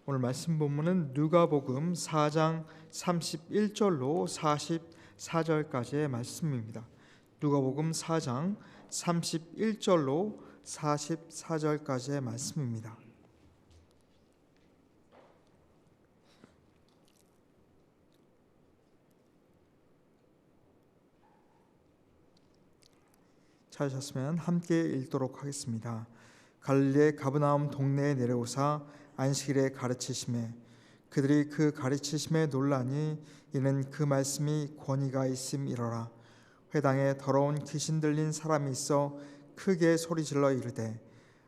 오늘 말씀 본문은 누가복음 4장 31절로 44절까지의 말씀입니다. 누가복음 4장 31절로 44절까지의 말씀입니다. 찾으셨으면 함께 읽도록 하겠습니다. 갈릴리의 가버나움 동네에 내려오사 안식일에 가르치심에 그들이 그 가르치심에 놀라니 이는 그 말씀이 권위가 있음이로라. 회당에 더러운 귀신 들린 사람이 있어 크게 소리질러 이르되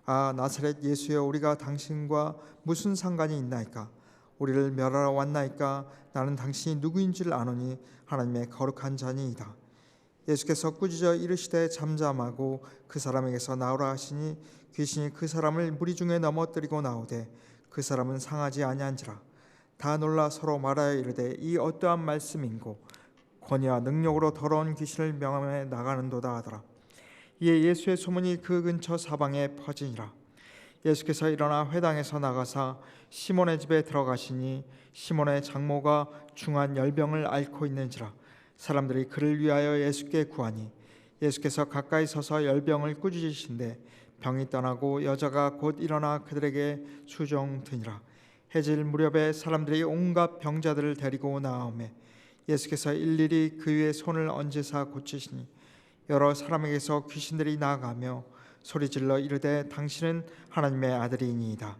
아 나사렛 예수여 우리가 당신과 무슨 상관이 있나이까? 우리를 멸하러 왔나이까? 나는 당신이 누구인 줄 아노니 하나님의 거룩한 자니이다. 예수께서 꾸짖어 이르시되 잠잠하고 그 사람에게서 나오라 하시니 귀신이 그 사람을 무리 중에 넘어뜨리고 나오되 그 사람은 상하지 아니한지라. 다 놀라 서로 말하여 이르되 이 어떠한 말씀인고 권위와 능력으로 더러운 귀신을 명함에 나가는도다 하더라. 이에 예수의 소문이 그 근처 사방에 퍼지니라. 예수께서 일어나 회당에서 나가사 시몬의 집에 들어가시니 시몬의 장모가 중한 열병을 앓고 있는지라. 사람들이 그를 위하여 예수께 구하니 예수께서 가까이 서서 열병을 꾸짖으신데 병이 떠나고 여자가 곧 일어나 그들에게 수종드니라. 해질 무렵에 사람들이 온갖 병자들을 데리고 나오매 예수께서 일일이 그 위에 손을 얹으사 고치시니 여러 사람에게서 귀신들이 나아가며 소리질러 이르되 당신은 하나님의 아들이니이다.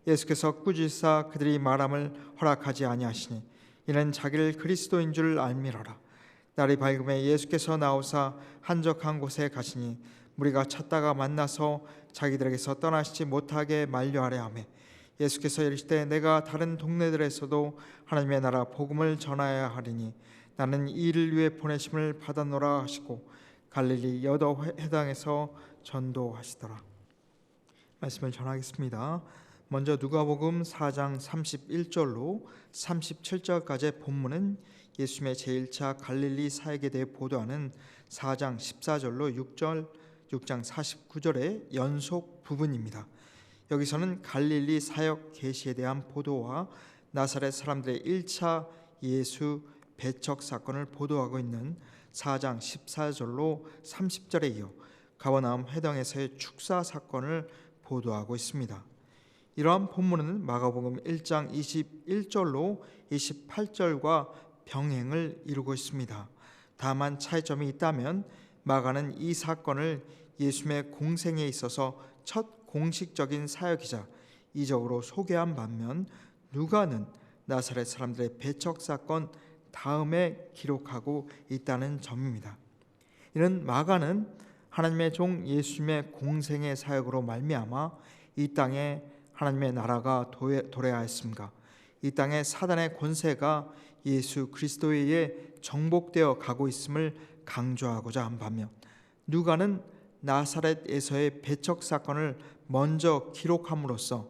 예수께서 꾸짖사 그들이 말함을 허락하지 아니하시니 이는 자기를 그리스도인 줄 알미러라. 날이 밝음에 예수께서 나오사 한적한 곳에 가시니 무리가 찾다가 만나서 자기들에게서 떠나시지 못하게 만류하려 하매 예수께서 이르시되 내가 다른 동네들에서도 하나님의 나라 복음을 전하여야 하리니 나는 이 일을 위해 보내심을 받았노라 하시고 갈릴리 여러 회당에서 전도하시더라. 말씀을 전하겠습니다. 먼저 누가복음 4장 31절로 37절까지의 본문은 예수님의 제1차 갈릴리 사역에 대해 보도하는 4장 14절로 6장 49절의 연속 부분입니다. 여기서는 갈릴리 사역 계시에 대한 보도와 나사렛 사람들의 1차 예수 배척 사건을 보도하고 있는 4장 14절로 30절에 이어 가버나움 회당에서의 축사 사건을 보도하고 있습니다. 이러한 본문은 마가복음 1장 21절로 28절과 병행을 이루고 있습니다. 다만 차이점이 있다면 마가는 이 사건을 예수님의 공생에 있어서 첫 공식적인 사역이자 이적으로 소개한 반면 누가는 나사렛 사람들의 배척 사건 다음에 기록하고 있다는 점입니다. 이는 마가는 하나님의 종 예수님의 공생의 사역으로 말미암아 이 땅에 하나님의 나라가 도래하였음과 이 땅에 사단의 권세가 예수 그리스도에 의해 정복되어 가고 있음을 강조하고자 한 반면 누가는 나사렛에서의 배척 사건을 먼저 기록함으로써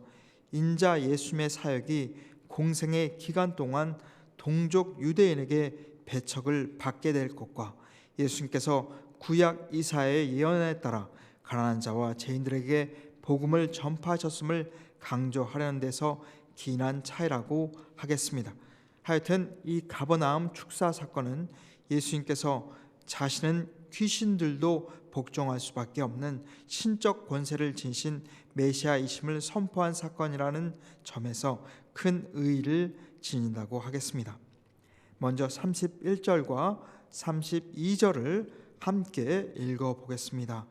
인자 예수님의 사역이 공생의 기간 동안 동족 유대인에게 배척을 받게 될 것과 예수님께서 구약 이사야의 예언에 따라 가난한 자와 죄인들에게 복음을 전파하셨음을 강조하려는 데서 기인한 차이라고 하겠습니다. 하여튼 이 가버나움 축사 사건은 예수님께서 자신은 귀신들도 복종할 수밖에 없는 신적 권세를 지니신 메시아이심을 선포한 사건이라는 점에서 큰 의의를 지닌다고 하겠습니다. 먼저 31절과 32절을 함께 읽어보겠습니다.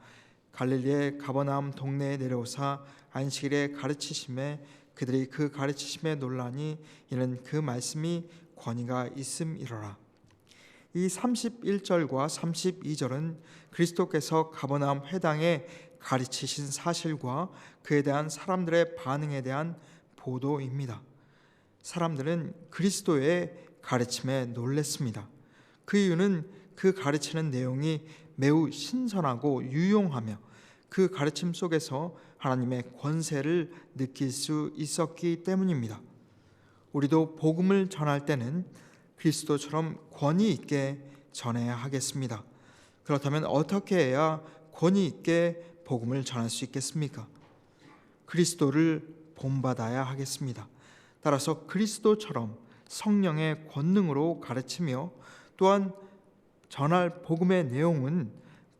갈릴리의 가버나움 동네에 내려오사 안식일에 가르치심에 그들이 그 가르치심에 놀라니 이는 그 말씀이 권위가 있음이로라. 이 31절과 32절은 그리스도께서 가버나움 회당에 가르치신 사실과 그에 대한 사람들의 반응에 대한 보도입니다. 사람들은 그리스도의 가르침에 놀랐습니다. 그 이유는 그 가르치는 내용이 매우 신선하고 유용하며 그 가르침 속에서 하나님의 권세를 느낄 수 있었기 때문입니다. 우리도 복음을 전할 때는 그리스도처럼 권위 있게 전해야 하겠습니다. 그렇다면 어떻게 해야 권위 있게 복음을 전할 수 있겠습니까? 그리스도를 본받아야 하겠습니다. 따라서 그리스도처럼 성령의 권능으로 가르치며 또한 전할 복음의 내용은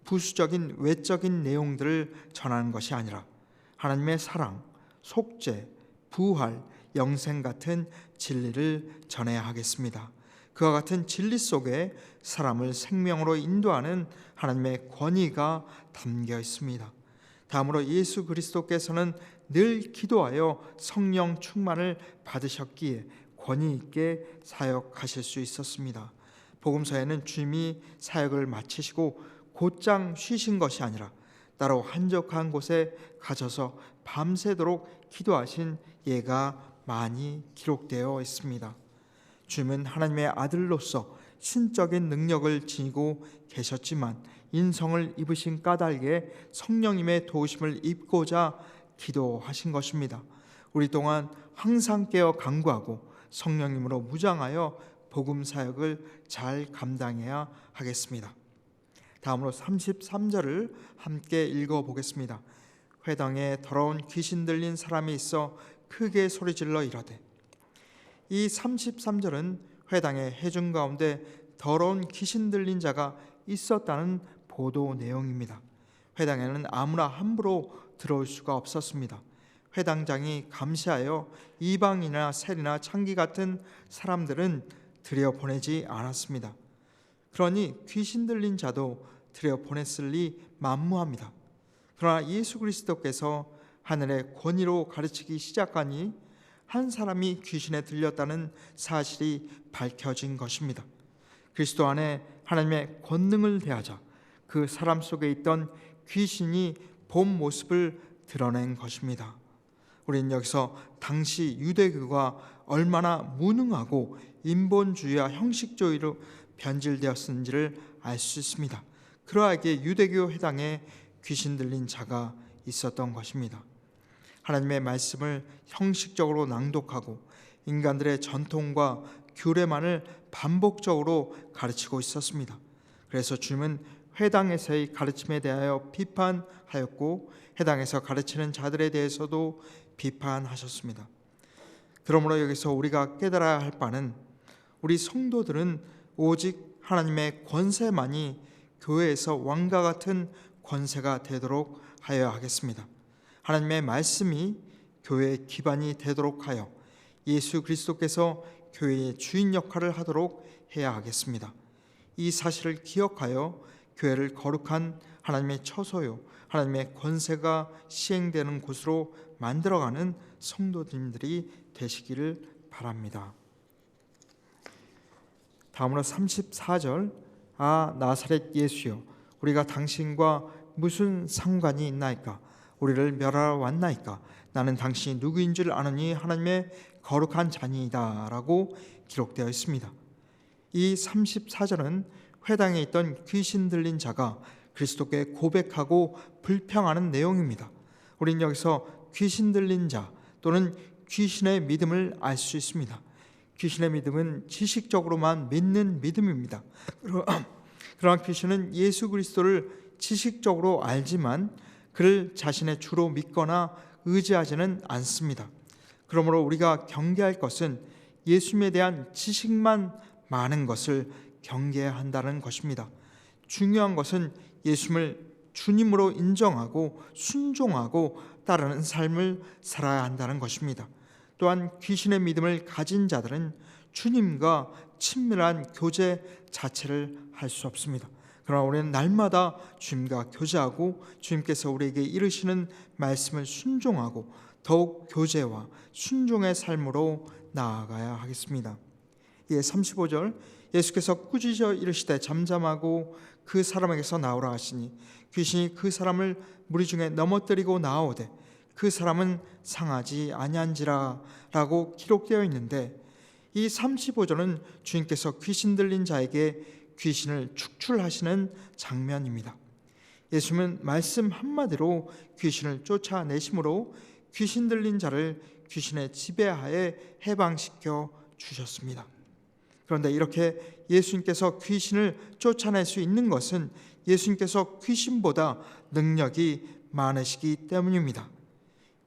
부수적인 외적인 내용들을 전하는 것이 아니라 하나님의 사랑, 속죄, 부활, 영생 같은 진리를 전해야 하겠습니다. 그와 같은 진리 속에 사람을 생명으로 인도하는 하나님의 권위가 담겨 있습니다. 다음으로 예수 그리스도께서는 늘 기도하여 성령 충만을 받으셨기에 권위 있게 사역하실 수 있었습니다. 복음서에는 주님이 사역을 마치시고 곧장 쉬신 것이 아니라 따로 한적한 곳에 가셔서 밤새도록 기도하신 예가 많이 기록되어 있습니다. 주님은 하나님의 아들로서 신적인 능력을 지니고 계셨지만 인성을 입으신 까닭에 성령님의 도우심을 입고자 기도하신 것입니다. 우리 또한 항상 깨어 간구하고 성령님으로 무장하여 복음 사역을 잘 감당해야 하겠습니다. 다음으로 33절을 함께 읽어보겠습니다. 회당에 더러운 귀신 들린 사람이 있어 크게 소리질러 이르되. 이 33절은 회당의 회중 가운데 더러운 귀신 들린 자가 있었다는 보도 내용입니다. 회당에는 아무나 함부로 들어올 수가 없었습니다. 회당장이 감시하여 이방인이나 세리나 창기 같은 사람들은 들여보내지 않았습니다. 그러니 귀신 들린 자도 들여보냈을 리 만무합니다. 그러나 예수 그리스도께서 하늘의 권위로 가르치기 시작하니 한 사람이 귀신에 들렸다는 사실이 밝혀진 것입니다. 그리스도 안에 하나님의 권능을 대하자 그 사람 속에 있던 귀신이 본 모습을 드러낸 것입니다. 우리는 여기서 당시 유대교가 얼마나 무능하고 인본주의와 형식주의로 변질되었는지를 알 수 있습니다. 그러하기에 유대교 회당에 귀신 들린 자가 있었던 것입니다. 하나님의 말씀을 형식적으로 낭독하고 인간들의 전통과 규례만을 반복적으로 가르치고 있었습니다. 그래서 주님은 회당에서의 가르침에 대하여 비판하였고 회당에서 가르치는 자들에 대해서도 비판하셨습니다. 그러므로 여기서 우리가 깨달아야 할 바는 우리 성도들은 오직 하나님의 권세만이 교회에서 왕과 같은 권세가 되도록 하여야 하겠습니다. 하나님의 말씀이 교회의 기반이 되도록 하여 예수 그리스도께서 교회의 주인 역할을 하도록 해야 하겠습니다. 이 사실을 기억하여 교회를 거룩한 하나님의 처소요 하나님의 권세가 시행되는 곳으로 만들어가는 성도님들이 되시기를 바랍니다. 다음으로 34절 아 나사렛 예수여 우리가 당신과 무슨 상관이 있나이까 우리를 멸하러 왔나이까 나는 당신이 누구인 줄 아느니 하나님의 거룩한 자니이다 라고 기록되어 있습니다. 이 34절은 회당에 있던 귀신 들린 자가 그리스도께 고백하고 불평하는 내용입니다. 우린 여기서 귀신 들린 자 또는 귀신의 믿음을 알 수 있습니다. 귀신의 믿음은 지식적으로만 믿는 믿음입니다. 그러한 귀신은 예수 그리스도를 지식적으로 알지만 그를 자신의 주로 믿거나 의지하지는 않습니다. 그러므로 우리가 경계할 것은 예수님에 대한 지식만 많은 것을 경계해야 한다는 것입니다. 중요한 것은 예수님을 주님으로 인정하고 순종하고 따르는 삶을 살아야 한다는 것입니다. 또한 귀신의 믿음을 가진 자들은 주님과 친밀한 교제 자체를 할 수 없습니다. 그러나 우리는 날마다 주님과 교제하고 주님께서 우리에게 이르시는 말씀을 순종하고 더욱 교제와 순종의 삶으로 나아가야 하겠습니다. 35절 예수께서 꾸짖어 이르시되 잠잠하고 그 사람에게서 나오라 하시니 귀신이 그 사람을 무리 중에 넘어뜨리고 나오되 그 사람은 상하지 아니한지라 라고 기록되어 있는데 이 35절은 주님께서 귀신 들린 자에게 귀신을 축출하시는 장면입니다. 예수님은 말씀 한마디로 귀신을 쫓아내심으로 귀신 들린 자를 귀신의 지배하에 해방시켜 주셨습니다. 그런데 이렇게 예수님께서 귀신을 쫓아낼 수 있는 것은 예수님께서 귀신보다 능력이 많으시기 때문입니다.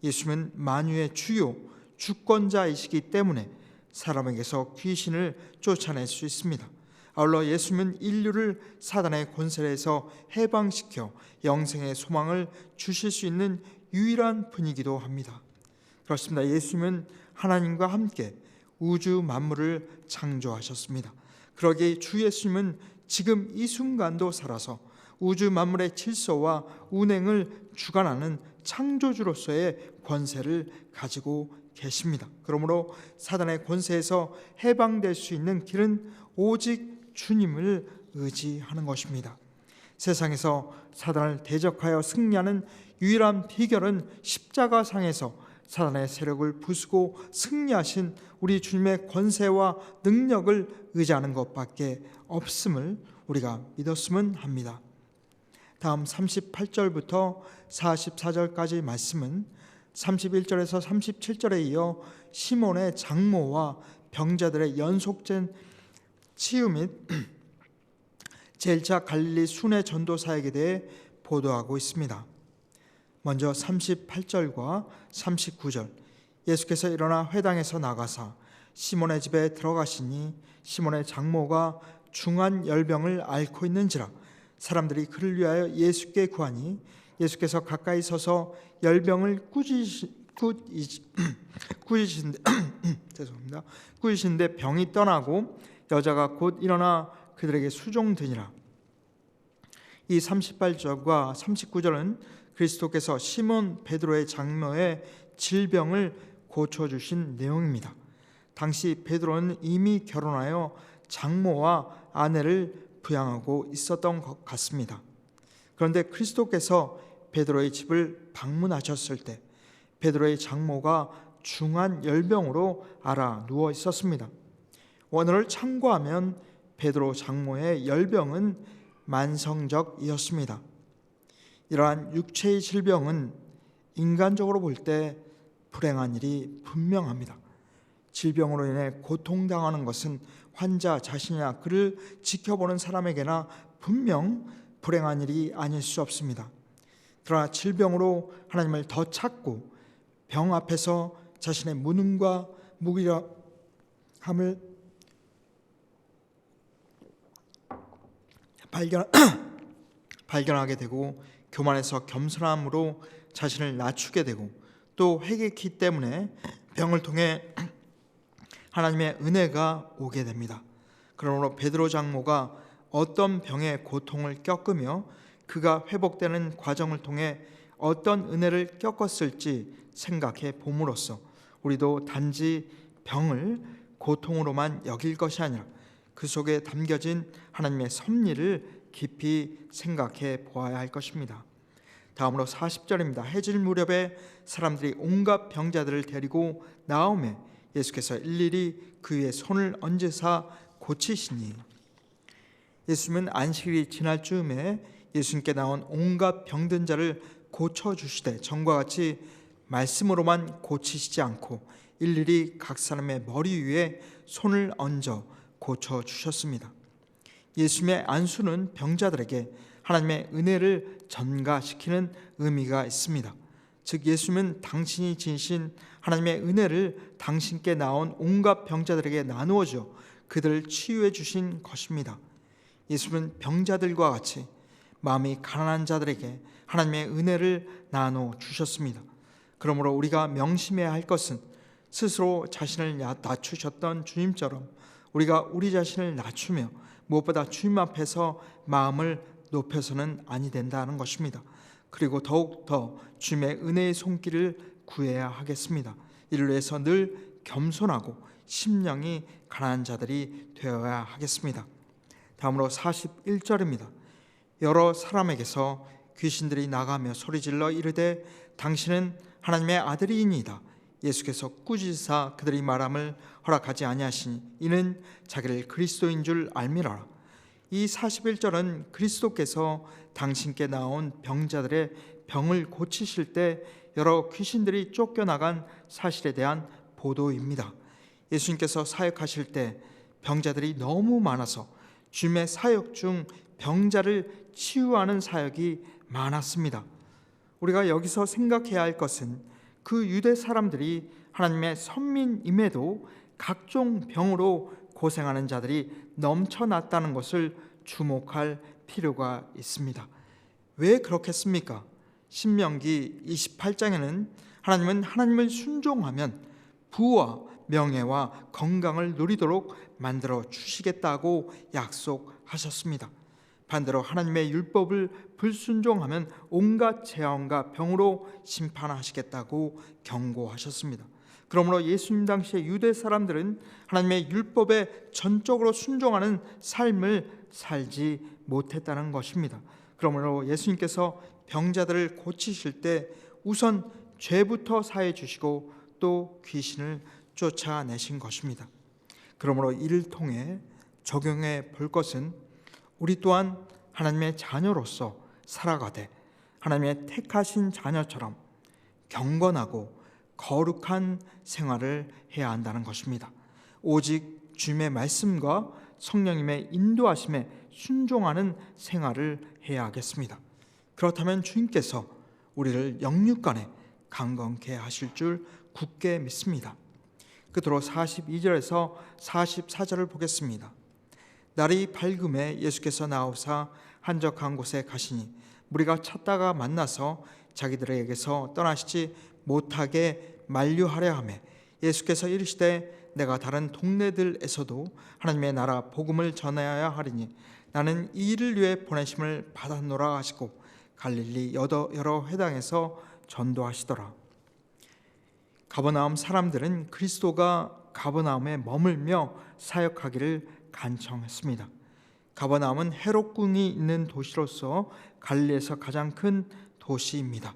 예수님은 만유의 주요 주권자이시기 때문에 사람에게서 귀신을 쫓아낼 수 있습니다. 아울러 예수님은 인류를 사단의 권세에서 해방시켜 영생의 소망을 주실 수 있는 유일한 분이기도 합니다. 그렇습니다. 예수님은 하나님과 함께 우주 만물을 창조하셨습니다. 그러기에 주 예수님은 지금 이 순간도 살아서 우주 만물의 질서와 운행을 주관하는 창조주로서의 권세를 가지고 계십니다. 그러므로 사단의 권세에서 해방될 수 있는 길은 오직 주님을 의지하는 것입니다. 세상에서 사단을 대적하여 승리하는 유일한 비결은 십자가상에서 사단의 세력을 부수고 승리하신 우리 주님의 권세와 능력을 의지하는 것밖에 없음을 우리가 믿었으면 합니다. 다음 38절부터 44절까지 말씀은 31절에서 37절에 이어 시몬의 장모와 병자들의 연속된 치유 및 제1차 갈릴리 순회 전도 사역에 대해 보도하고 있습니다. 먼저 38절과 39절, 예수께서 일어나 회당에서 나가사 시몬의 집에 들어가시니 시몬의 장모가 중한 열병을 앓고 있는지라 사람들이 그를 위하여 예수께 구하니 예수께서 가까이 서서 열병을 꾸짖으신데 병이 떠나고 여자가 곧 일어나 그들에게 수종되니라. 이 38절과 39절은 그리스도께서 시몬 베드로의 장모의 질병을 고쳐주신 내용입니다. 당시 베드로는 이미 결혼하여 장모와 아내를 부양하고 있었던 것 같습니다. 그런데 그리스도께서 베드로의 집을 방문하셨을 때 베드로의 장모가 중한 열병으로 앓아 누워 있었습니다. 원어를 참고하면 베드로 장모의 열병은 만성적이었습니다. 이러한 육체의 질병은 인간적으로 볼 때 불행한 일이 분명합니다. 질병으로 인해 고통당하는 것은 환자 자신이나 그를 지켜보는 사람에게나 분명 불행한 일이 아닐 수 없습니다. 그러나 질병으로 하나님을 더 찾고 병 앞에서 자신의 무능과 무기력함을 발견하게 되고 교만해서 겸손함으로 자신을 낮추게 되고 또 회개했기 때문에 병을 통해 하나님의 은혜가 오게 됩니다. 그러므로 베드로 장모가 어떤 병의 고통을 겪으며 그가 회복되는 과정을 통해 어떤 은혜를 겪었을지 생각해 봄으로써 우리도 단지 병을 고통으로만 여길 것이 아니라 그 속에 담겨진 하나님의 섭리를 깊이 생각해 보아야 할 것입니다. 다음으로 40절입니다. 해질 무렵에 사람들이 온갖 병자들을 데리고 나오매 예수께서 일일이 그 위에 손을 얹으사 고치시니, 예수님은 안식일이 지날 즈음에 예수님께 나온 온갖 병든 자를 고쳐주시되 전과 같이 말씀으로만 고치시지 않고 일일이 각 사람의 머리 위에 손을 얹어 고쳐주셨습니다. 예수님의 안수는 병자들에게 하나님의 은혜를 전가시키는 의미가 있습니다. 즉 예수님은 당신이 지니신 하나님의 은혜를 당신께 나온 온갖 병자들에게 나누어줘 그들을 치유해 주신 것입니다. 예수님은 병자들과 같이 마음이 가난한 자들에게 하나님의 은혜를 나눠 주셨습니다. 그러므로 우리가 명심해야 할 것은 스스로 자신을 낮추셨던 주님처럼 우리가 우리 자신을 낮추며 무엇보다 주님 앞에서 마음을 높여서는 아니 된다는 것입니다. 그리고 더욱더 주님의 은혜의 손길을 구해야 하겠습니다. 이를 위해서 늘 겸손하고 심령이 가난한 자들이 되어야 하겠습니다. 다음으로 41절입니다. 여러 사람에게서 귀신들이 나가며 소리질러 이르되 당신은 하나님의 아들이니이다. 예수께서 꾸짖으사 그들이 말함을 허락하지 아니하시니 이는 자기를 그리스도인 줄 알미라라. 이 41절은 그리스도께서 당신께 나온 병자들의 병을 고치실 때 여러 귀신들이 쫓겨나간 사실에 대한 보도입니다. 예수님께서 사역하실 때 병자들이 너무 많아서 주님의 사역 중 병자를 치유하는 사역이 많았습니다. 우리가 여기서 생각해야 할 것은 그 유대 사람들이 하나님의 선민임에도 각종 병으로 고생하는 자들이 넘쳐났다는 것을 주목할 필요가 있습니다. 왜 그렇겠습니까? 신명기 28장에는 하나님은 하나님을 순종하면 부와 명예와 건강을 누리도록 만들어 주시겠다고 약속하셨습니다. 반대로 하나님의 율법을 불순종하면 온갖 재앙과 병으로 심판하시겠다고 경고하셨습니다. 그러므로 예수님 당시의 유대 사람들은 하나님의 율법에 전적으로 순종하는 삶을 살지 못했다는 것입니다. 그러므로 예수님께서 병자들을 고치실 때 우선 죄부터 사해 주시고 또 귀신을 쫓아내신 것입니다. 그러므로 이를 통해 적용해 볼 것은 우리 또한 하나님의 자녀로서 살아가되 하나님의 택하신 자녀처럼 경건하고 거룩한 생활을 해야 한다는 것입니다. 오직 주님의 말씀과 성령님의 인도하심에 순종하는 생활을 해야 하겠습니다. 그렇다면 주님께서 우리를 영육간에 강건케 하실 줄 굳게 믿습니다. 끝으로 42절에서 44절을 보겠습니다. 날이 밝음에 예수께서 나오사 한적한 곳에 가시니 무리가 찾다가 만나서 자기들에게서 떠나시지 못하게 만류하려 하매 예수께서 이르시되 내가 다른 동네들에서도 하나님의 나라 복음을 전해야 하리니 나는 이 일을 위해 보내심을 받았노라 하시고 갈릴리 여러 회당에서 전도하시더라. 가버나움 사람들은 그리스도가 가버나움에 머물며 사역하기를 간청했습니다. 가버나움은 헤롯궁이 있는 도시로서 갈릴리에서 가장 큰 도시입니다.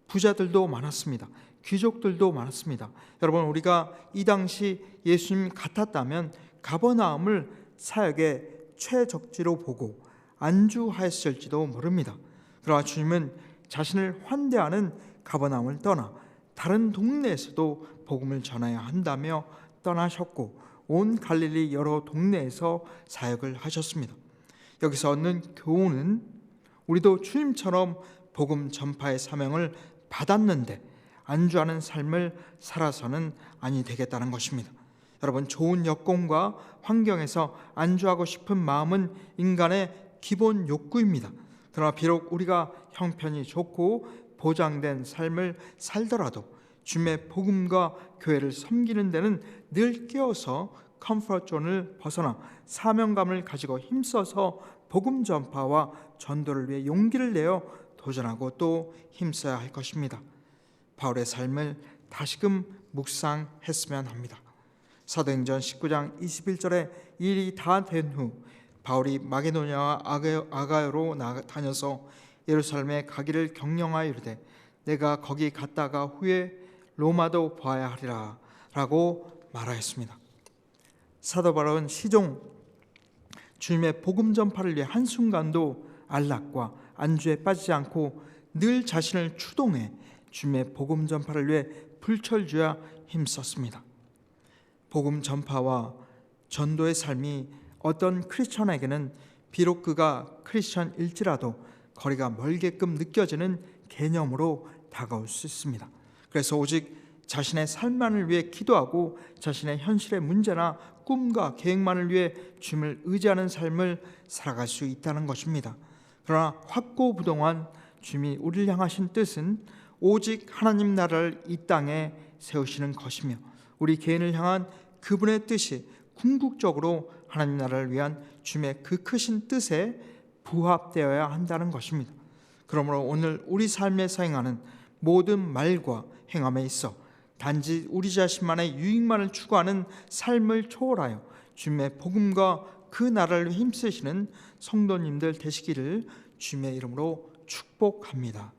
부자들도 많았습니다. 귀족들도 많았습니다. 여러분, 우리가 이 당시 예수님 같았다면 가버나움을 사역의 최적지로 보고 안주하였을지도 모릅니다. 그러나 주님은 자신을 환대하는 가버나움을 떠나 다른 동네에서도 복음을 전해야 한다며 떠나셨고 온 갈릴리 여러 동네에서 사역을 하셨습니다. 여기서 얻는 교훈은 우리도 주님처럼 복음 전파의 사명을 받았는데 안주하는 삶을 살아서는 아니 되겠다는 것입니다. 여러분, 좋은 여건과 환경에서 안주하고 싶은 마음은 인간의 기본 욕구입니다. 그러나 비록 우리가 형편이 좋고 보장된 삶을 살더라도 주님의 복음과 교회를 섬기는 데는 늘 깨어서 컴포트존을 벗어나 사명감을 가지고 힘써서 복음 전파와 전도를 위해 용기를 내어 도전하고 또 힘써야 할 것입니다. 바울의 삶을 다시금 묵상했으면 합니다. 사도행전 19장 21절에 일이 다 된 후 바울이 마게도냐와 아가야로 다녀서 예루살렘에 가기를 경영하여 이르되 내가 거기 갔다가 후에 로마도 보아야 하리라 라고 말하였습니다. 사도 바울은 시종 주님의 복음 전파를 위해 한순간도 안락과 안주에 빠지지 않고 늘 자신을 추동해 주님의 복음 전파를 위해 불철주야 힘썼습니다. 복음 전파와 전도의 삶이 어떤 크리스천에게는 비록 그가 크리스천일지라도 거리가 멀게끔 느껴지는 개념으로 다가올 수 있습니다. 그래서 오직 자신의 삶만을 위해 기도하고 자신의 현실의 문제나 꿈과 계획만을 위해 주님을 의지하는 삶을 살아갈 수 있다는 것입니다. 그러나 확고부동한 주님이 우리를 향하신 뜻은 오직 하나님 나라를 이 땅에 세우시는 것이며 우리 개인을 향한 그분의 뜻이 궁극적으로 하나님 나라를 위한 주님의 그 크신 뜻에 부합되어야 한다는 것입니다. 그러므로 오늘 우리 삶에서 행하는 모든 말과 행함에 있어 단지 우리 자신만의 유익만을 추구하는 삶을 초월하여 주님의 복음과 그 나라를 힘쓰시는 성도님들 되시기를 주님의 이름으로 축복합니다.